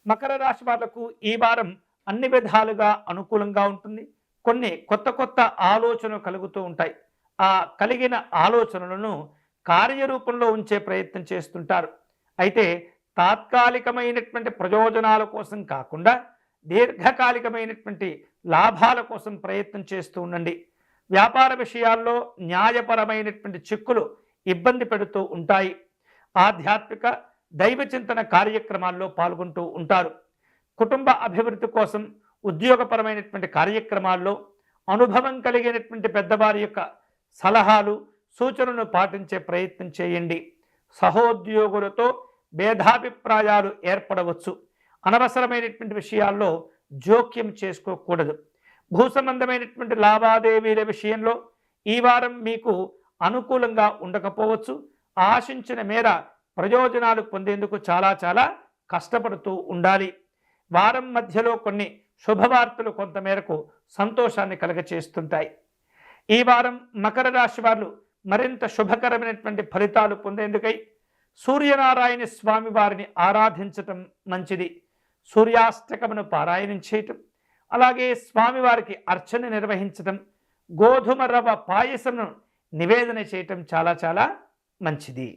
మకర రాశి వాళ్లకు ఈ వారం అన్ని విధాలుగా అనుకూలంగా ఉంటుంది. కొన్ని కొత్త కొత్త ఆలోచనలు కలుగుతూ ఉంటాయి. ఆ కలిగిన ఆలోచనలను కార్యరూపంలో ఉంచే ప్రయత్నం చేస్తుంటారు. అయితే తాత్కాలికమైనటువంటి ప్రయోజనాల కోసం కాకుండా దీర్ఘకాలికమైనటువంటి లాభాల కోసం ప్రయత్నం చేస్తూ ఉండండి. వ్యాపార విషయాల్లో న్యాయపరమైనటువంటి చిక్కులు ఇబ్బంది పెడుతూ ఉంటాయి. ఆధ్యాత్మిక దైవ చింతన కార్యక్రమాల్లో పాల్గొంటూ ఉంటారు. కుటుంబ అభివృద్ధి కోసం ఉద్యోగపరమైనటువంటి కార్యక్రమాల్లో అనుభవం కలిగినటువంటి పెద్దవారి యొక్క సలహాలు సూచనలను పాటించే ప్రయత్నం చేయండి. సహోద్యోగులతో భేదాభిప్రాయాలు ఏర్పడవచ్చు. అనవసరమైనటువంటి విషయాల్లో జోక్యం చేసుకోకూడదు. భూ సంబంధమైనటువంటి లావాదేవీల విషయంలో ఈ వారం మీకు అనుకూలంగా ఉండకపోవచ్చు. ఆశించిన మేర ప్రయోజనాలు పొందేందుకు చాలా కష్టపడుతూ ఉండాలి. వారం మధ్యలో కొన్ని శుభవార్తలు కొంతమేరకు సంతోషాన్ని కలగచేస్తుంటాయి. ఈ వారం మకర రాశి వారు మరింత శుభకరమైనటువంటి ఫలితాలు పొందేందుకై సూర్యనారాయణ స్వామి వారిని ఆరాధించటం మంచిది. సూర్యాష్టకమును పారాయణం చేయటం, అలాగే స్వామివారికి అర్చన నిర్వహించటం, గోధుమ రవ్వ పాయసమును నివేదన చేయటం చాలా మంచిది.